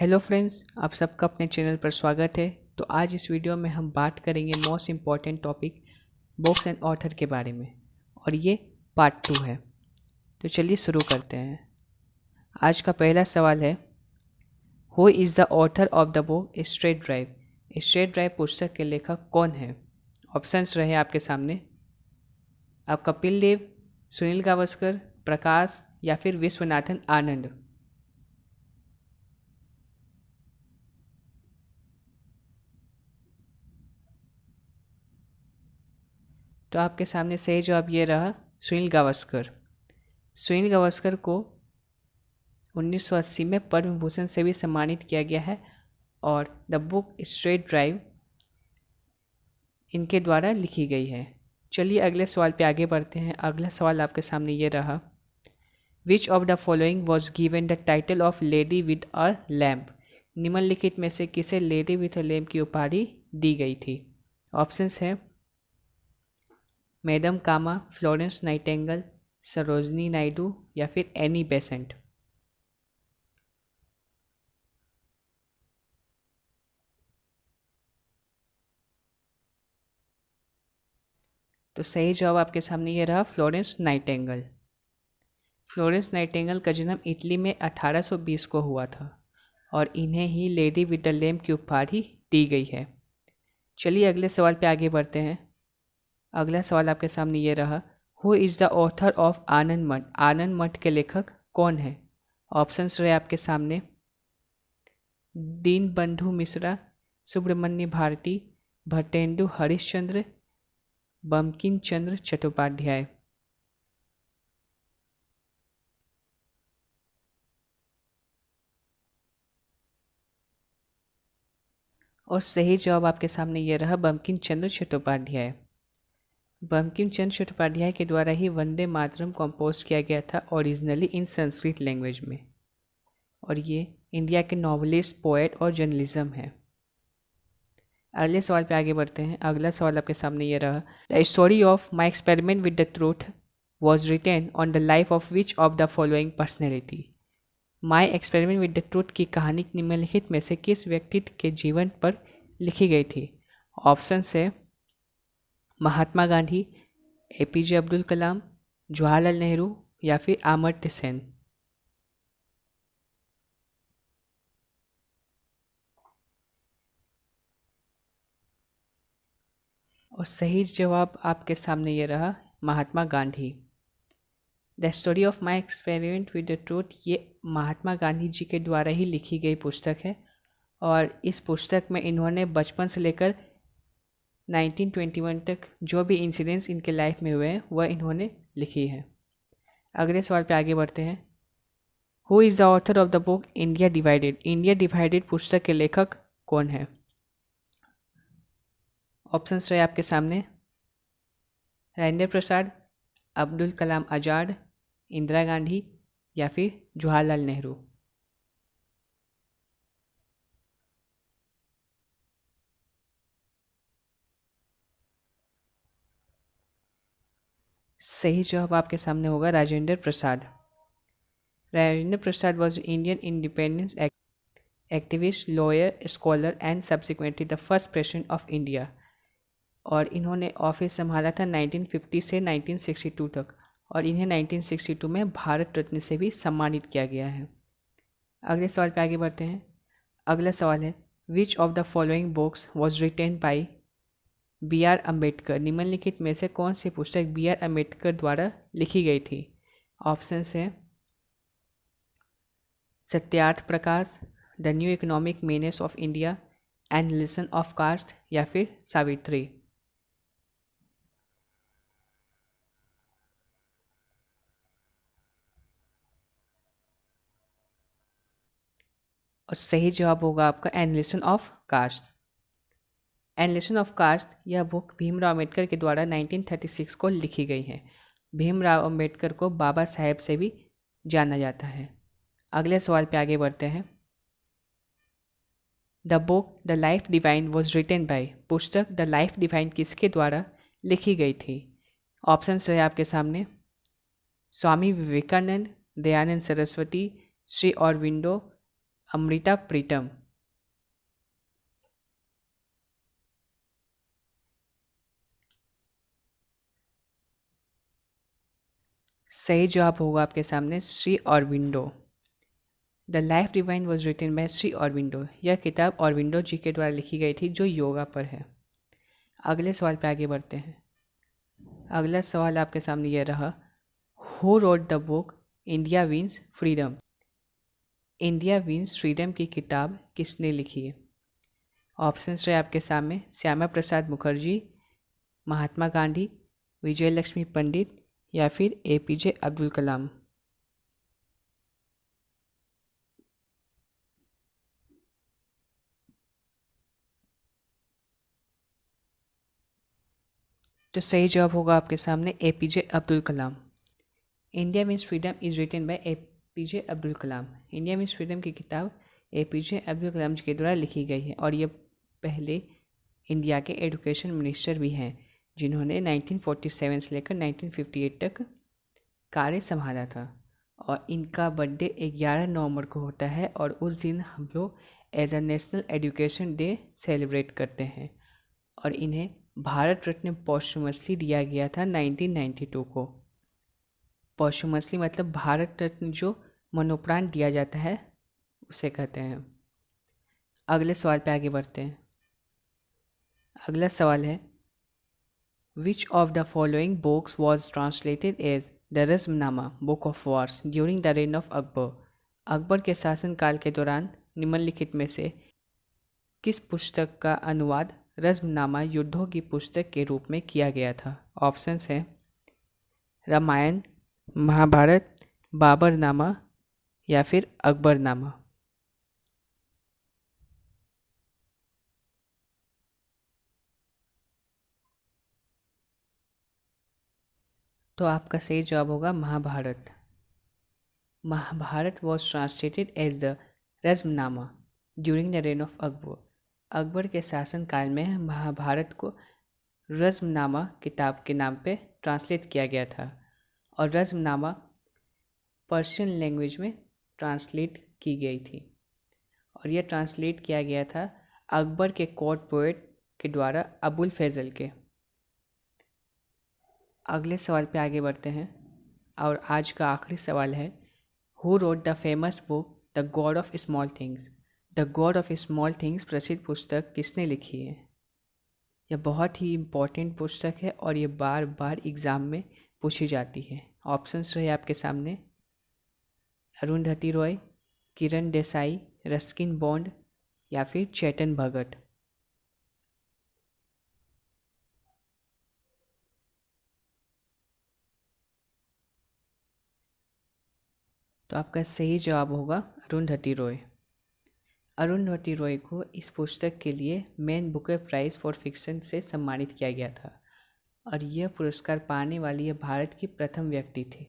Hello friends, आप सबका अपने चैनल पर स्वागत है। तो आज इस वीडियो में हम बात करेंगे most important topic books and author के बारे में, और ये पार्ट 2 है। तो चलिए शुरू करते हैं। आज का पहला सवाल है, who is the author of the book straight drive. Straight drive पुस्तक के लेखक कौन है? ऑप्शंस रहे आपके सामने। आप कपिल देव, सुनील गावस्कर, प्रकाश या फिर विश्वनाथन आनंद। तो आपके सामने सही जवाब ये रहा, सुनील गावस्कर। सुनील गावस्कर को 1980 में पद्म भूषण से भी सम्मानित किया गया है और द बुक स्ट्रेट ड्राइव इनके द्वारा लिखी गई है। चलिए अगले सवाल पे आगे बढ़ते हैं। अगला सवाल आपके सामने ये रहा, विच of the following was given the title of lady with a lamp. निम्नलिखित में से किसे लेडी विद अ लैम्प की उपाधि दी गई थी? ऑप्शंस है मैडम कामा, फ्लोरेंस नाइटेंगल, सरोजनी नायडू या फिर एनी बेसेंट। तो सही जवाब आपके सामने ये रहा, फ्लोरेंस नाइटेंगल। फ्लोरेंस नाइटेंगल का जन्म इटली में 1820 को हुआ था और इन्हें ही लेडी विद द लैम्प की उपाधि दी गई है। चलिए अगले सवाल पे आगे बढ़ते हैं। अगला सवाल आपके सामने ये रहा, who is the author of Anand Math. Anand मठ के लेखक कौन है? ऑप्शंस रहे आपके सामने। दीन बंधु मिश्रा, सुब्रमण्य भारती, भट्टेंदु हरिश्चंद्र, बंकिम चंद्र चट्टोपाध्याय। और सही जवाब आपके सामने ये रहा, बंकिम चंद्र चट्टोपाध्याय। बंकिम चंद्र चट्टोपाध्याय के द्वारा ही वंदे मातरम कंपोज किया गया था ओरिजिनली इन संस्कृत लैंग्वेज में, और ये इंडिया के नॉवलिस्ट, पोएट और जर्नलिज्म है। अगले सवाल पे आगे बढ़ते हैं। अगला सवाल आपके सामने ये रहा, the story of my experiment with the truth was written on the life of which of the following personality. My experiment with the truth की कहानी निम्नलिखित में से किस व्यक्तित्व के जीवन पर लिखी गई थी? ऑप्शन है महात्मा गांधी, एपीजे अब्दुल कलाम, जवाहरलाल नेहरू या फिर अमर्त्य सेन। और सही जवाब आपके सामने ये रहा, Mahatma Gandhi. The story of my experiment with the truth ये महात्मा गांधी जी के द्वारा ही लिखी गई पुस्तक है, और इस पुस्तक में इन्होंने बचपन से लेकर 1921 तक जो भी इंसिडेंट्स इनके लाइफ में हुए हैं वह इन्होंने लिखी है। अगले सवाल पे आगे बढ़ते हैं। Who is the author of the book India divided. India divided पुस्तक के लेखक कौन है? ऑप्शंस रहे आपके सामने। राजेंद्र प्रसाद, अब्दुल कलाम आज़ाद, इंदिरा गांधी या फिर जवाहरलाल नेहरू। सही जवाब आपके सामने होगा Rajendra Prasad. Rajendra Prasad was Indian independence activist, lawyer, scholar and subsequently the first president of India, और इन्होंने ऑफिस संभाला था 1950 से 1962 तक, और इन्हें 1962 में भारत रत्न से भी सम्मानित किया गया है। अगले सवाल पे आगे बढ़ते हैं। अगला सवाल है, which of the following books was written by B R Ambedkar. निम्नलिखित में से कौन सी पुस्तक बी आर अम्बेडकर द्वारा लिखी गई थी? ऑप्शंस हैं Satyarth Prakash, the new economic menace of India, analysis of caste या फिर सावित्री। और सही जवाब होगा आपका analysis of caste. Analysis of caste यह बुक भीमराव अम्बेडकर के द्वारा 1936 को लिखी गई है। भीमराव अम्बेडकर को बाबा साहेब से भी जाना जाता है। अगले सवाल पे आगे बढ़ते हैं। The book the Life Divine was written by. पुस्तक द लाइफ डिवाइन किसके द्वारा लिखी गई थी? ऑप्शंस रहे आपके सामने। स्वामी विवेकानंद, दयानंद सरस्वती, श्री अरबिंदो, अमृता प्रीतम। सही जवाब होगा आपके सामने Shri Aurobindo. The Life Divine was written by Shri Aurobindo. यह किताब अरबिंदो जी के द्वारा लिखी गई थी जो योगा पर है। अगले सवाल पे आगे बढ़ते हैं। अगला सवाल आपके सामने यह रहा, who wrote the book India Wins Freedom. India Wins Freedom की किताब किसने लिखी है? ऑप्शंस रहे आपके सामने, श्यामा प्रसाद मुखर्जी, महात्मा गांधी, विजय लक्ष्मी पंडित या फिर एपीजे अब्दुल कलाम। तो सही जवाब होगा आपके सामने APJ Abdul Kalam. India Means Freedom is written by APJ Abdul Kalam. India Means Freedom की किताब एपीजे अब्दुल कलाम जी के द्वारा लिखी गई है और ये पहले इंडिया के एजुकेशन मिनिस्टर भी हैं जिन्होंने 1947 से लेकर 1958 तक कार्य संभाला था। और इनका बर्थडे 11 नवंबर को होता है और उस दिन हम लोग as a National Education Day celebrate करते हैं। और इन्हें भारत रत्न पॉस्टुमसली दिया गया था 1992 को। पॉस्टुमसली मतलब भारत रत्न जो मरणोपरांत दिया जाता है उसे कहते हैं। अगले सवाल पे आगे बढ़ते हैं। अगला सवाल है, which of the following books was translated as the Razmnama book of wars during the reign of Akbar. Akbar के शासनकाल के दौरान निम्नलिखित में से किस पुस्तक का अनुवाद रज़्मनामा युद्धों की पुस्तक के रूप में किया गया था? ऑप्शंस हैं रामायण, महाभारत, बाबरनामा या फिर अकबरनामा। तो आपका सही जवाब होगा Mahabharata. Mahabharata was translated as the Razmnama during the reign of Akbar. Akbar के शासनकाल में महाभारत को रज़्मनामा किताब के नाम पे ट्रांसलेट किया गया था और रज़्मनामा पर्शियन लैंग्वेज में ट्रांसलेट की गई थी और यह ट्रांसलेट किया गया था अकबर के कोर्ट पोएट के द्वारा अबुल फैजल के। अगले सवाल पे आगे बढ़ते हैं और आज का आखिरी सवाल है, who wrote the famous book the God of small things. The God of small things प्रसिद्ध पुस्तक किसने लिखी है? यह बहुत ही इम्पॉर्टेंट पुस्तक है और ये बार बार एग्ज़ाम में पूछी जाती है। ऑप्शंस रहे आपके सामने, अरुंधति रॉय, किरण देसाई, रस्किन बॉन्ड या फिर चेतन भगत। तो आपका सही जवाब होगा अरुंधति रॉय। अरुंधति रॉय को इस पुस्तक के लिए man Booker prize for fiction से सम्मानित किया गया था और यह पुरस्कार पाने वाली यह भारत की प्रथम व्यक्ति थी।